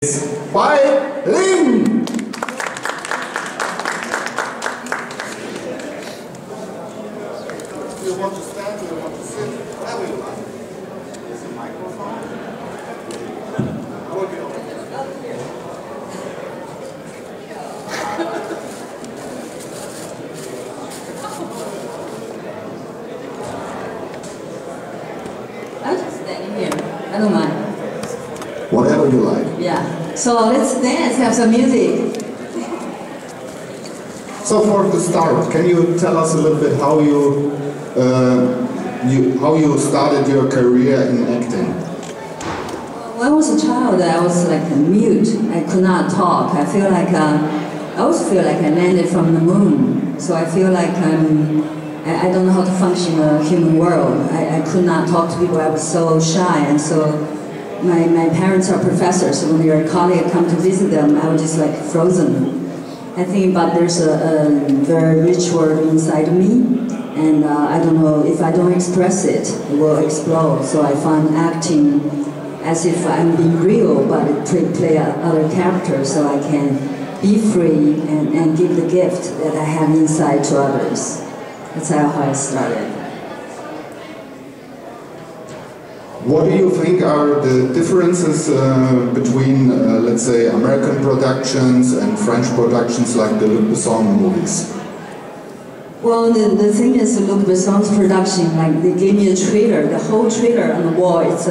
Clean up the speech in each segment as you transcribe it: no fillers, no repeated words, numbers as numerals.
Bai Ling! You want to stand, you want to sit, whatever you like. There's a microphone. I will be over here. I'll just stand here. I don't mind. Whatever you like. Yeah. So let's dance, have some music. So for the start, can you tell us a little bit how you started your career in acting? When I was a child, I was like mute. I could not talk. I always feel like I landed from the moon. So I feel like I don't know how to function in a human world. I could not talk to people. I was so shy, and so my parents are professors. So when your colleague come to visit them, I was just like frozen. I think but there's a very rich world inside me, and I don't know, if I don't express it, it will explode. So I find acting as if I'm being real, but play other characters so I can be free and give the gift that I have inside to others. That's how I started. What do you think are the differences between, let's say, American productions and French productions like the Luc Besson movies? Well, the thing is, Luc Besson's production, like they gave me a trailer, the whole trailer on the wall, it's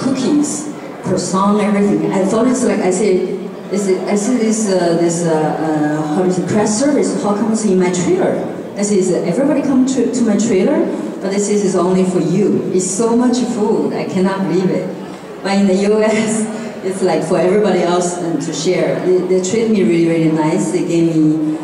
cookies, croissant, everything. I thought it's like, I see this how is it, press service, how come it's in my trailer? I say, is everybody come to my trailer? But this is only for you. It's so much food, I cannot believe it. But in the US, it's like for everybody else to share. They treat me really, really nice. They gave me,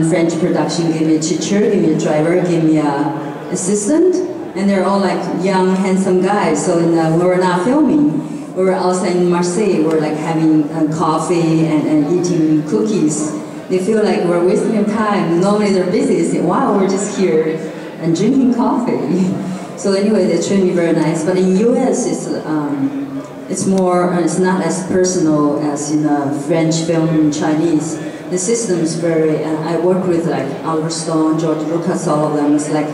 French production gave me a teacher, gave me a driver, gave me an assistant, and they're all like young, handsome guys. So when we're not filming, we were outside in Marseille, we're like having coffee and eating cookies. They feel like we're wasting their time. Normally they're busy. They say, wow, we're just here and drinking coffee. So anyway, they treat me very nice. But in US, it's more, it's not as personal as in French film and Chinese. The system is very, I work with like Oliver Stone, George Lucas, all of them. It's like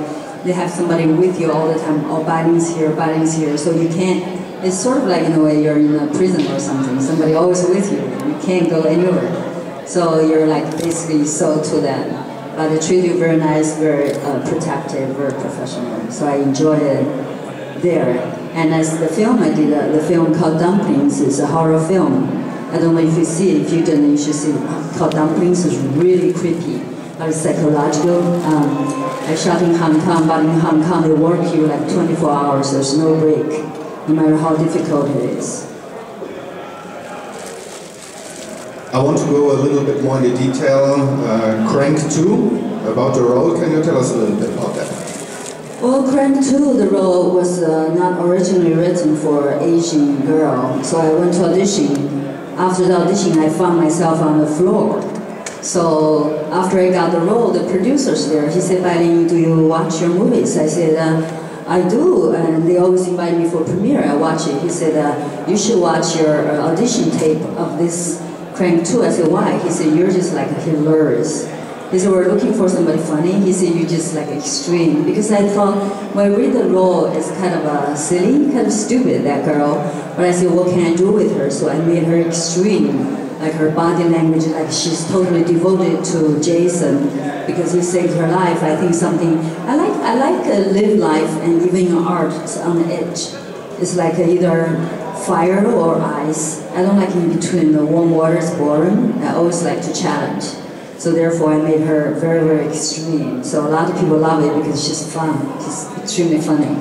they have somebody with you all the time. Oh, Bai Ling's here, Bai Ling's here. So you can't, it's sort of like in a way you're in a prison or something. Somebody always with you. You can't go anywhere. So you're like basically sold to them. But they treat you very nice, very protective, very professional. So I enjoyed it there. And as the film I did, the film called Dumplings is a horror film. I don't know if you see it. If you don't, you should see it. Called Dumplings. It's really creepy, but it's psychological. I shot in Hong Kong, but in Hong Kong they work you like 24 hours. There's no break, no matter how difficult it is. I want to go a little bit more into detail. Crank 2, about the role, can you tell us a little bit about that? Well, Crank 2, the role was not originally written for an Asian girl, so I went to audition. After the audition, I found myself on the floor. So after I got the role, the producer's there. He said, Bai Ling, do you watch your movies? I said, I do, and they always invite me for premiere. I watch it. He said, you should watch your audition tape of this Crank 2. I said, why? He said, you're just like hilarious. He said, we're looking for somebody funny. He said, you're just like extreme. Because I thought, when I read the role, it's kind of silly, kind of stupid, that girl. But I said, what can I do with her? So I made her extreme. Like her body language, like she's totally devoted to Jason because he saved her life. I think something, I like live life, and even in art, it's on the edge. It's like either fire or ice. I don't like in between. The warm water is boring. I always like to challenge. So therefore I made her very, very extreme. So a lot of people love it because she's fun. She's extremely funny.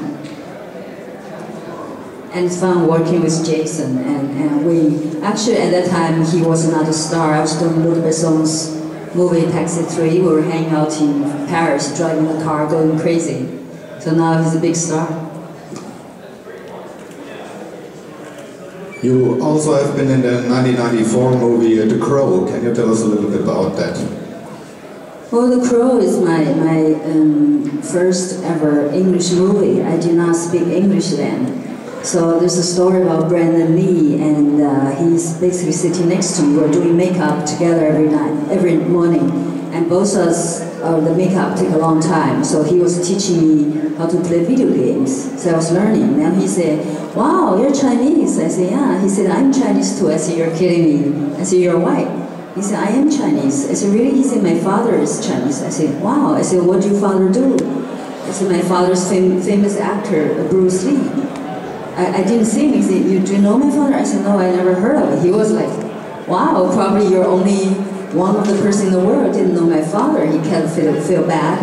And it's fun working with Jason. And we, actually at that time he was not a star. I was doing Luc Besson's movie Taxi 3. We were hanging out in Paris, driving the car, going crazy. So now he's a big star. You also have been in the 1994 movie The Crow. Can you tell us a little bit about that? Well, The Crow is my first ever English movie. I did not speak English then. So there's a story about Brandon Lee, and he's basically sitting next to me. We're doing makeup together every night, every morning, and both of us, the makeup take a long time. So he was teaching me how to play video games. So I was learning. And he said, "Wow, you're Chinese." I said, "Yeah." He said, "I'm Chinese too." I said, "You're kidding me." I said, "You're white." He said, "I am Chinese." I said, "Really?" He said, "My father is Chinese." I said, "Wow." I said, "What do your father do?" I said, "My father's famous actor, Bruce Lee." I didn't see him. He said, "Do you know my father?" I said, "No, I never heard of it." He was like, "Wow, probably you're only one of the person in the world didn't know my father." He kind of feel bad.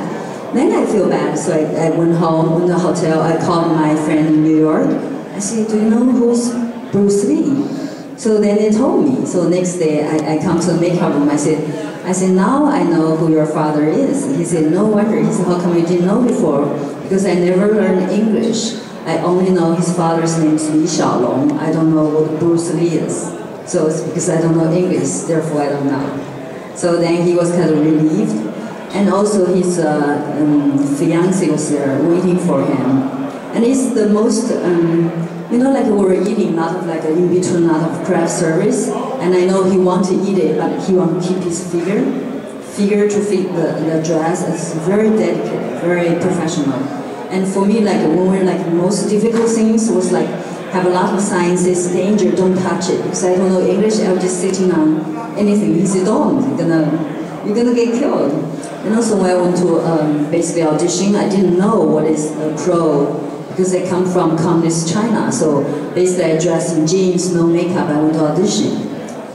Then I feel bad, so I went home in the hotel. I called my friend in New York. I said, "Do you know who's Bruce Lee?" So then they told me. So next day I come to the makeup room. I said, "Now I know who your father is." He said, "No wonder." He said, "How come you didn't know before?" Because I never learned English. I only know his father's name is Li Xiaolong. I don't know what Bruce Lee is. So it's because I don't know English, therefore I don't know. So then he was kind of relieved. And also his fiancé was there waiting for him. And it's the most, you know, like we were eating, not of like in between, not of craft service. And I know he wanted to eat it, but he wanted to keep his figure to fit the dress. It's very dedicated, very professional. And for me, like when we're like most difficult things was like have a lot of signs, it's danger, don't touch it. Because I don't know English, I was just sitting on anything. He said, "Don't, you're gonna get killed." And also when I went to basically audition, I didn't know what is a crow because I come from communist China. So basically I dressed in jeans, no makeup, I went to audition.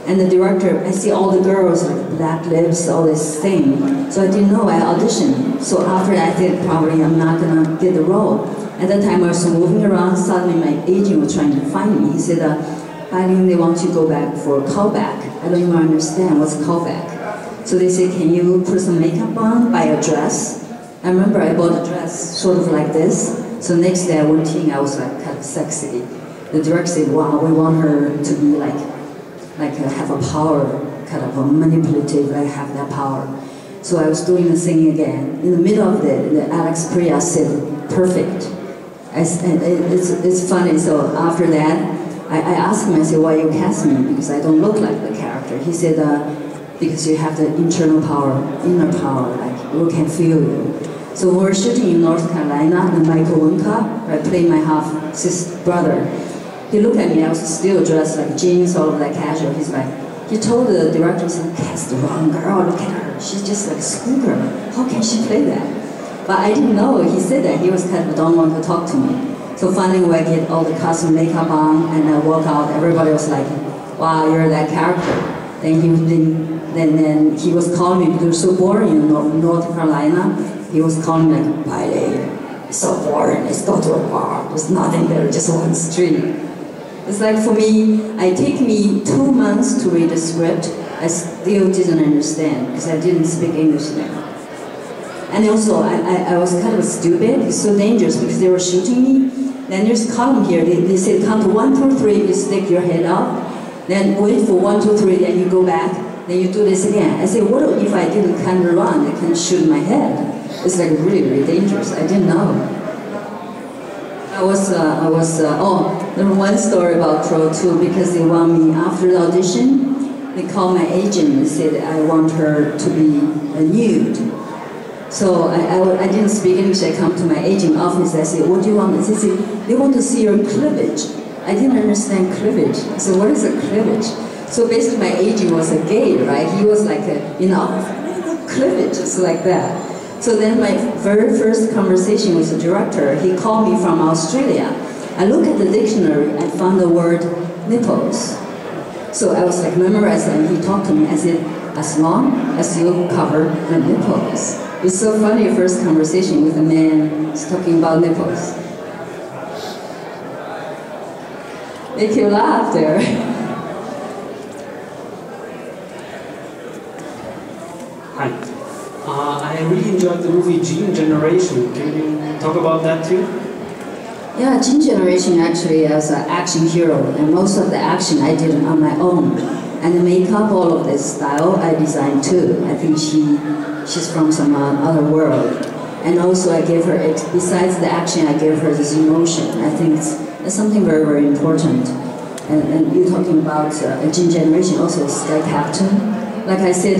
And the director, I see all the girls like black lips, all this thing. So I didn't know I auditioned. So after that, I think probably I'm not gonna get the role. At that time I was moving around, suddenly my agent was trying to find me. He said, "Bai Ling, they want you to go back for a callback." I don't even understand what's callback. So they said, "Can you put some makeup on, buy a dress?" I remember I bought a dress sort of like this. So next day I went in, I was like kind of sexy. The director said, "Wow, we want her to be like have a power, kind of a manipulative, like have that power." So I was doing the thing again. In the middle of the Alex Priya said, "Perfect." It's funny, so after that, I asked him, I said, "Why you cast me? Because I don't look like the character." He said, "Because you have the internal power, inner power, like we can feel you." So when we're shooting in North Carolina, and Michael Winka, I played my half-sister brother. He looked at me, I was still dressed like jeans, all of that casual. He's like, he told the director, he said, "Cast the wrong girl, look at her. She's just like a schoolgirl. How can she play that?" But I didn't know he said that. He was kind of don't want to talk to me. So finally when I get all the costume makeup on and I walk out, everybody was like, "Wow, you're that character." Then he was calling me because it was so boring in North Carolina. He was calling me like, "Bai Ling, it's so boring, let's go to a bar. There's nothing there, just one street." It's like for me, it took me 2 months to read the script. I still didn't understand because I didn't speak English then. And also, I was kind of stupid. It's so dangerous because they were shooting me. Then there's a column here. They said, "Count to 1, 2, 3, you stick your head up. Then wait for 1, 2, 3, then you go back. Then you do this again." I said, "What if I didn't kind of run? They can shoot my head." It's like really, really dangerous. I didn't know. There was one story about Crow too, because they want me after the audition. They called my agent and said, "I want her to be nude." So I didn't speak English. I come to my agent office. I said, "What do you want?" They said, "They want to see your cleavage." I didn't understand cleavage. I said, "What is a cleavage?" So basically, my agent was a gay, right? He was like, cleavage, it's like that. So then my very first conversation with the director, he called me from Australia. I looked at the dictionary and found the word nipples. So I was like memorized and he talked to me. I said, "As long as you cover the nipples." It's so funny, first conversation with a man talking about nipples. Make you laugh there. Hi. I really enjoyed the movie Gene Generation. Can you talk about that too? Yeah, Gene Generation actually as an action hero, and most of the action I did on my own. And the makeup, all of this style, I designed too. I think she's from some other world. And also I gave her, besides the action, I gave her this emotion. I think It's something very, very important. And you're talking about a Jing generation, also Sky Captain. Like I said,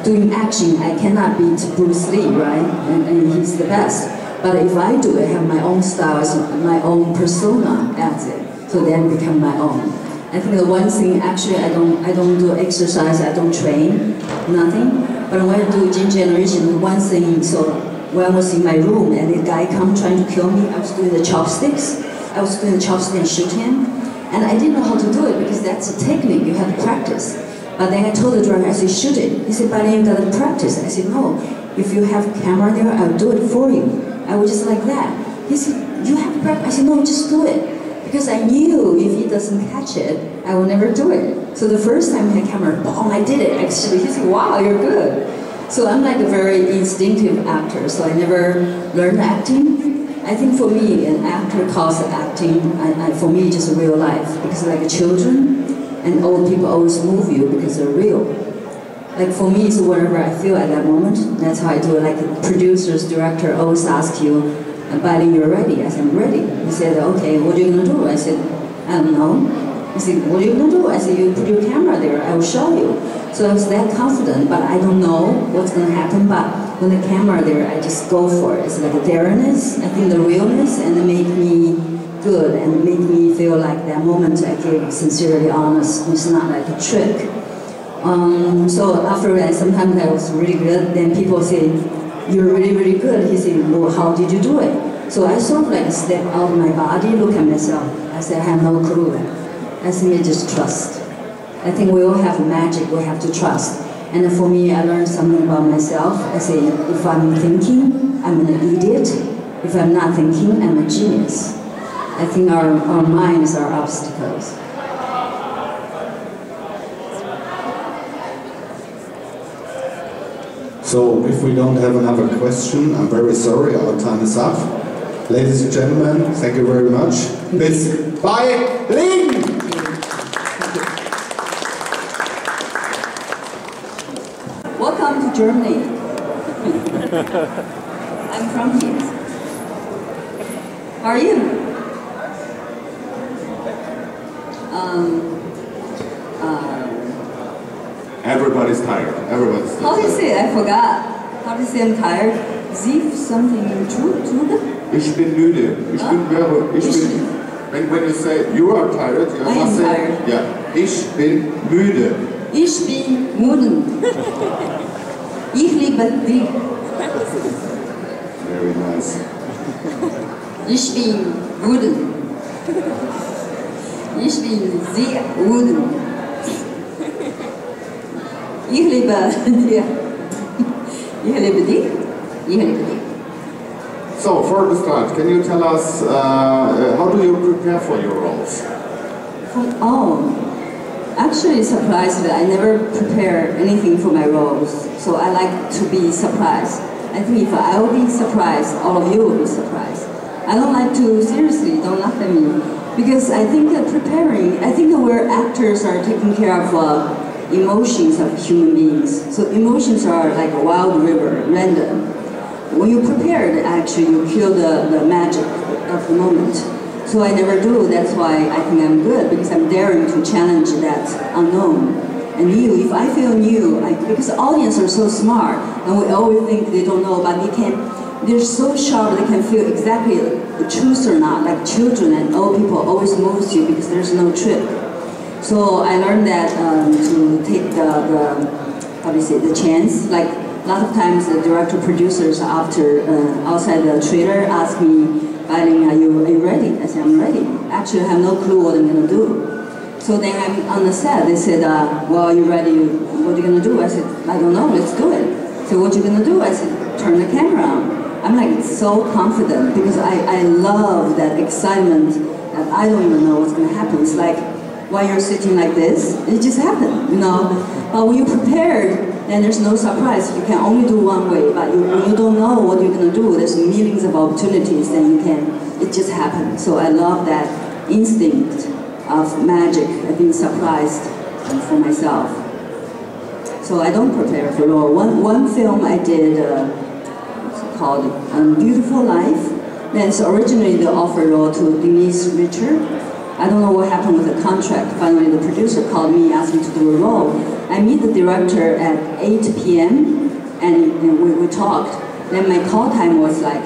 doing action, I cannot beat Bruce Lee, right? And he's the best. But if I do it, have my own style, my own persona as it, so then become my own. I think the one thing, actually, I don't do exercise, I don't train, nothing. But when I do Jing generation, one thing, so when I was in my room and the guy come trying to kill me, I was doing the chopsticks. I was doing the chopsticks and shoot him. And I didn't know how to do it because that's a technique, you have to practice. But then I told the director, I said, shoot it. He said, Bai Ling, you gotta practice. I said, no, if you have a camera there, I'll do it for you. I was just like that. He said, you have to practice. I said, no, just do it. Because I knew if he doesn't catch it, I will never do it. So the first time I had a camera, boom, I did it actually. He said, wow, you're good. So I'm like a very instinctive actor, so I never learned acting. I think for me, an actor calls acting, for me, just real life. Because like children and old people always move you because they're real. Like for me, it's whatever I feel at that moment. That's how I do it. Like producers, director always ask you, Bai Ling, you're ready? I said, I'm ready. He said, okay, what are you gonna do? I said, I don't know. He said, what are you gonna do? I said, you put your camera there, I will show you. So I was that confident, but I don't know what's gonna happen. But when the camera there, I just go for it. It's like a dareness, I think the realness, and it made me good and make me feel like that moment I gave sincerely honest. It's not like a trick. So after that, sometimes I was really good. Then people say, you're really, really good. He said, well, how did you do it? So I sort of like step out of my body, look at myself. I said, I have no clue. I think just trust. I think we all have magic, we have to trust. And for me, I learned something about myself. I say, if I'm thinking, I'm an idiot. If I'm not thinking, I'm a genius. I think our minds are obstacles. So if we don't have another question, I'm very sorry, our time is up. Ladies and gentlemen, thank you very much. Miss Bai Ling! Welcome to Germany. I'm from here. How are you? Everybody's tired. Everybody's tired. How do you say it? I forgot. How do you say I'm tired? Sie something true? Ich bin müde. When you say you are tired, you must say, tired. Yeah. Ich bin müde. Ich bin müde. Ich liebe dich. Very nice. Ich bin müde. Ich bin sehr müde. Ich liebe dich. Ich liebe dich. Ich liebe dich. So, for the start, can you tell us how do you prepare for your roles? Actually, surprised that I never prepare anything for my roles, so I like to be surprised. I think if I will be surprised, all of you will be surprised. I don't like to, seriously, don't laugh at me, because I think that preparing, I think that where actors are taking care of emotions of human beings. So emotions are like a wild river, random. When you prepare, actually, you kill the magic of the moment. So I never do, that's why I think I'm good, because I'm daring to challenge that unknown. And new, if I feel new, because the audience are so smart, and we always think they don't know, but they're so sharp, they can feel exactly the truth or not, like children and old people always moves you because there's no trick. So I learned that to take the chance, like a lot of times the director producers after outside the trailer ask me, Bai Ling, are you ready? I said, I'm ready. Actually, I have no clue what I'm going to do. So then I'm on the set, they said, well, are you ready? What are you going to do? I said, I don't know, let's do it. So what are you going to do? I said, turn the camera on. I'm like so confident because I love that excitement that I don't even know what's going to happen. It's like while you're sitting like this, it just happened, you know. But when you're prepared, then there's no surprise. You can only do one way, but when you don't know what you're going to do, there's millions of opportunities, then it just happens. So I love that instinct of magic, of being surprised for myself. So I don't prepare for role. One film I did, it's called Beautiful Life. Then so originally they offered role to Denise Richard. I don't know what happened with the contract. Finally, the producer called me, asked me to do a role. I meet the director at 8 p.m. and we talked. Then my call time was like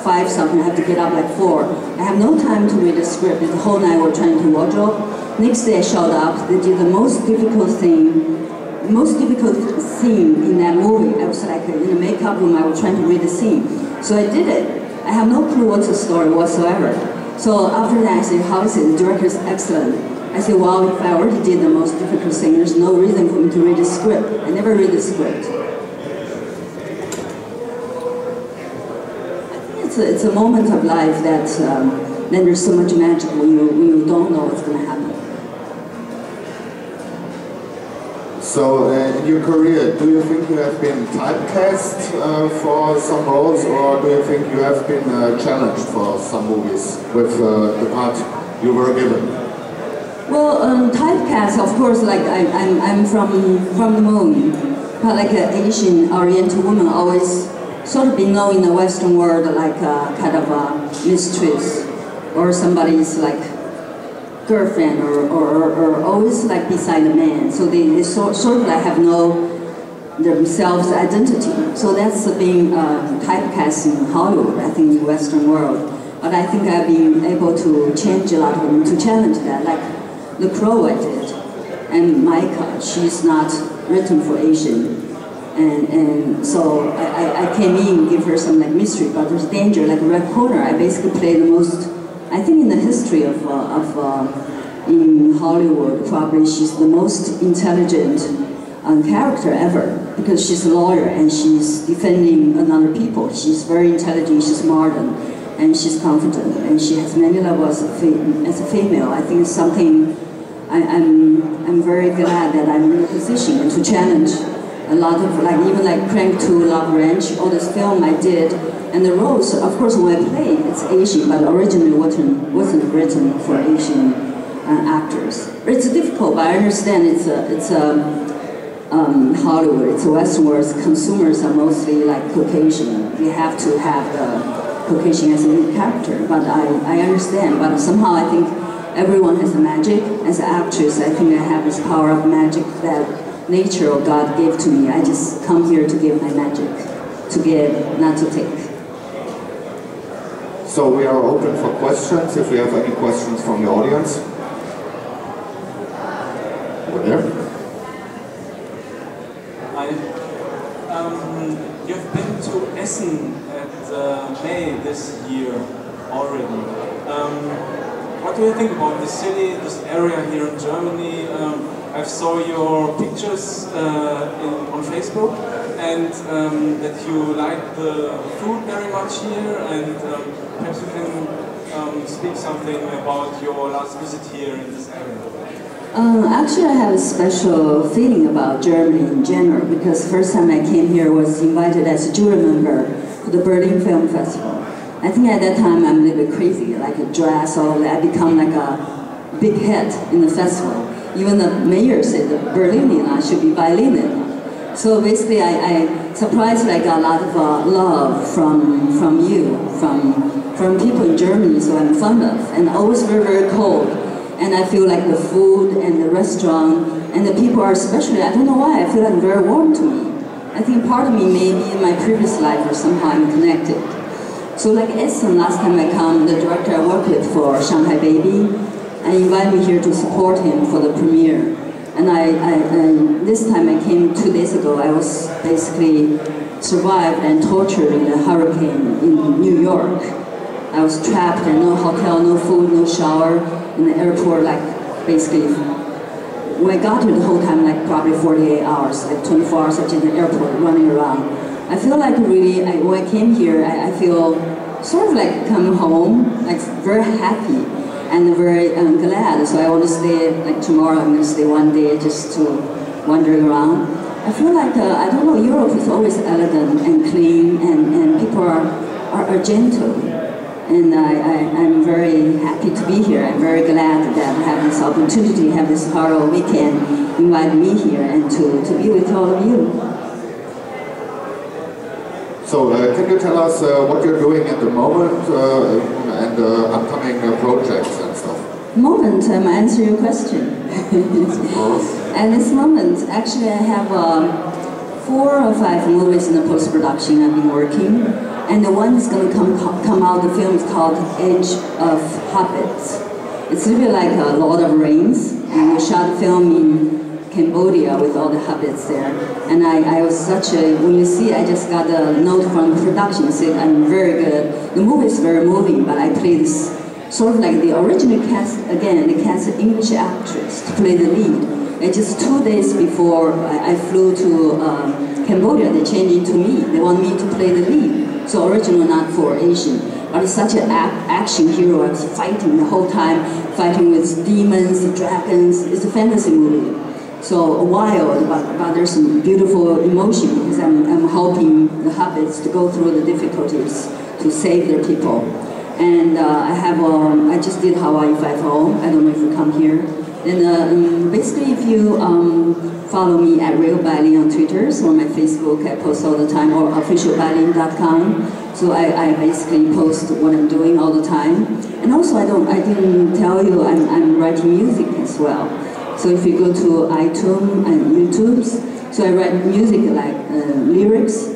5 something. I have to get up like 4. I have no time to read the script. The whole night we're trying to wardrobe. Next day I showed up. They did the most difficult scene in that movie. I was like in the makeup room. I was trying to read the scene. So I did it. I have no clue what's the story whatsoever. So after that I said, how is it? The director is excellent. I said, well, if I already did the most difficult thing, there's no reason for me to read the script. I never read the script. I think it's a moment of life that then there's so much magic when you don't know what's going to happen. So in your career, do you think you have been typecast for some roles, or do you think you have been challenged for some movies with the part you were given? Well, typecast, of course, like I'm from the moon, but like an Asian Oriental woman always sort of been known in the Western world like kind of a mistress or somebody's like girlfriend or always like beside a man. So they sort of like have no themselves identity. So that's being typecast in Hollywood, I think, in the Western world. But I think I've been able to change a lot of them, to challenge that. Like The Crow I did, and Micah, she's not written for Asian. And so I came in, give her some like mystery, but there's danger. Like Red Corner, I basically play the most, I think in the history of in Hollywood, probably she's the most intelligent character ever, because she's a lawyer and she's defending another people. She's very intelligent, she's modern, and she's confident, and she has many levels as a female. I think it's something I'm very glad that I'm in a position to challenge a lot of, like even like Crank 2, Love Ranch, all this film I did, and the roles, of course, when I play, it's Asian, but originally wasn't written for Asian actors. It's difficult, but I understand it's Hollywood, it's a Western world, consumers are mostly like Caucasian. We have to have the Caucasian as a lead character, but I understand, but somehow I think everyone has a magic. As an actress, I think I have this power of magic that nature or God gave to me. I just come here to give my magic, to give, not to take. So we are open for questions, if we have any questions from the audience. Over there. Hi. You've been to Essen at May this year already. What do you think about the city, this area here in Germany? I saw your pictures on Facebook, and that you like the food very much here, and perhaps you can speak something about your last visit here in this area. Actually, I have a special feeling about Germany in general, because the first time I came here was invited as a jury member for the Berlin Film Festival. I think at that time I'm a little bit crazy, like a dress, all that. I become like a big head in the festival. Even the mayor said that Berlin should be Bai Ling. So basically I surprised I got a lot of love from you, from people in Germany, so I'm fond of, and always very, very cold. And I feel like the food and the restaurant and the people are especially, I don't know why, I feel like very warm to me. I think part of me maybe in my previous life or somehow I'm connected. So like Essen, last time I come, the director I worked with for Shanghai Baby, and invited me here to support him for the premiere. And this time I came 2 days ago, I was basically survived and tortured in a hurricane in New York. I was trapped and no hotel, no food, no shower, in the airport, like basically, when I got here the whole time, like probably 48 hours, like 24 hours in the airport, running around. I feel like really, when I came here, I feel sort of like coming home, like very happy and very glad. So I want to stay, like tomorrow I'm going to stay 1 day just to wandering around. I feel like, I don't know, Europe is always elegant and clean, and people are gentle. And I'm very happy to be here. I'm very glad that I have this opportunity, have this horror weekend, invite me here and to be with all of you. So can you tell us what you're doing at the moment and upcoming projects and stuff? Moment, answer your question. At this moment, actually I have 4 or 5 movies in the post-production I've been working. And the one that's going to come out, the film is called Age of Hobbits. It's really like Lord of the Rings. And we shot the film in Cambodia with all the hobbits there. And I was such a, when you see, I just got a note from the production saying I'm very good. The movie is very moving, but I play this sort of like the original cast, again, they cast an English actress to play the lead. And just 2 days before I flew to Cambodia, they changed it to me. They want me to play the lead. So original, not for Asian. But it's such an action hero. I was fighting the whole time, fighting with demons, dragons. It's a fantasy movie. So wild, but there's some beautiful emotion because I'm helping the hobbits to go through the difficulties to save their people. And I just did Hawaii 5-0. I don't know if you come here. And basically, if you follow me at Real Bai Ling on Twitter or my Facebook, I post all the time, or officialbailing.com. So I basically post what I'm doing all the time. And also, I didn't tell you I'm writing music as well. So if you go to iTunes and YouTube, so I write music like lyrics,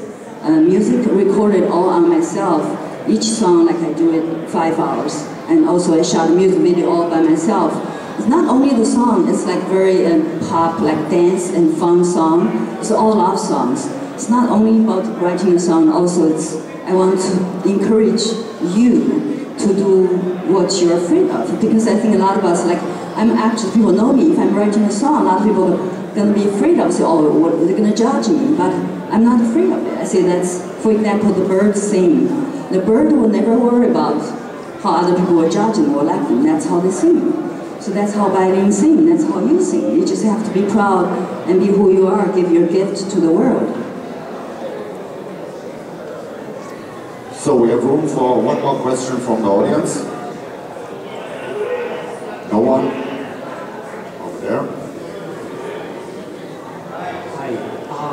music recorded all on myself. Each song, like I do it 5 hours. And also I shot a music video all by myself. It's not only the song, it's like very pop, like dance and fun song. It's all love songs. It's not only about writing a song, also I want to encourage you to do what you're afraid of. Because I think a lot of us, like, I'm actually, people know me, if I'm writing a song, a lot of people are going to be afraid of, say, oh, what, they're going to judge me, but I'm not afraid of it. I say that's, for example, the birds sing. The bird will never worry about how other people are judging or liking. That's how they sing. So that's how Bai Ling sing, that's how you sing. You just have to be proud and be who you are, give your gift to the world. So we have room for one more question from the audience. No one? Over there. Hi.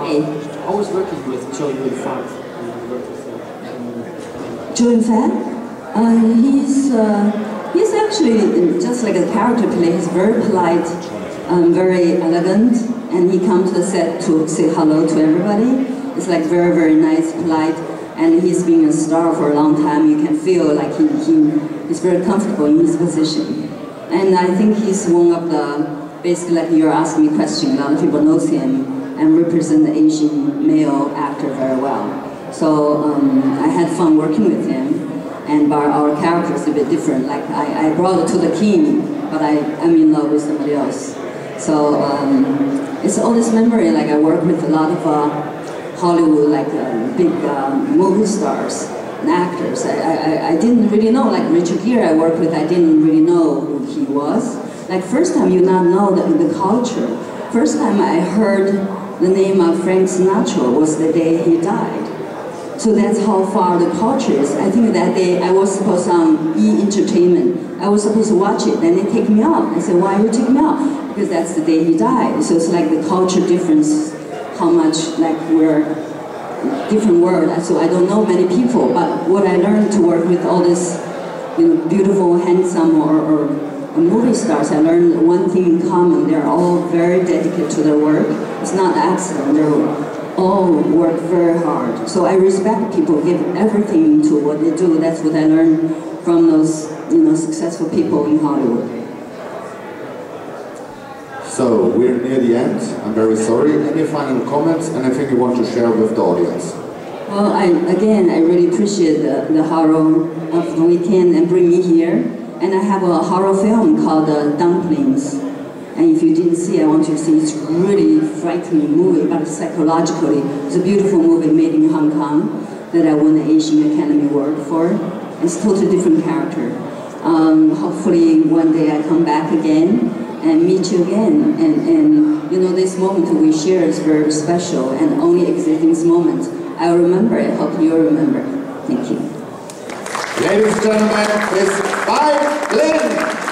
Hey. I was working with Cho Yun-fat. Cho Yun-fat? He's actually just like a character play. He's very polite, very elegant, and he comes to the set to say hello to everybody. It's like very, very nice, polite, and he's been a star for a long time. You can feel like he's very comfortable in his position. And I think he's one of the, basically like you're asking me a question, a lot of people knows him and represent the Asian male actor very well. So I had fun working with him. But our character is a bit different. Like I brought it to the king, but I'm in love with somebody else. So it's all this memory. Like I work with a lot of Hollywood, like big movie stars and actors. I didn't really know. Like Richard Gere, I worked with. I didn't really know who he was. Like first time you not know the culture. First time I heard the name of Frank Sinatra was the day he died. So that's how far the culture is. I think that day I was supposed on E! Entertainment. I was supposed to watch it, then they take me out. I said, why you take me out? Because that's the day he died. So it's like the culture difference, how much like we're different world. So I don't know many people, but what I learned to work with all this, beautiful, handsome or movie stars, I learned one thing in common. They're all very dedicated to their work. It's not an accident. They're all work very hard. So I respect people, give everything to what they do. That's what I learned from those, successful people in Hollywood. So we're near the end. I'm very sorry. Any final comments? Anything you want to share with the audience? Well, I really appreciate the horror of the weekend and bring me here. And I have a horror film called Dumplings. And if you didn't see, I want you to see. It's really frightening movie, but psychologically, it's a beautiful movie made in Hong Kong that I won the Asian Academy Award for. It's a totally different character. Hopefully one day I come back again and meet you again. And this moment we share is very special and only exists in this moment. I'll remember it. Hope you'll remember. Thank you. Ladies and gentlemen, it's Bai Ling.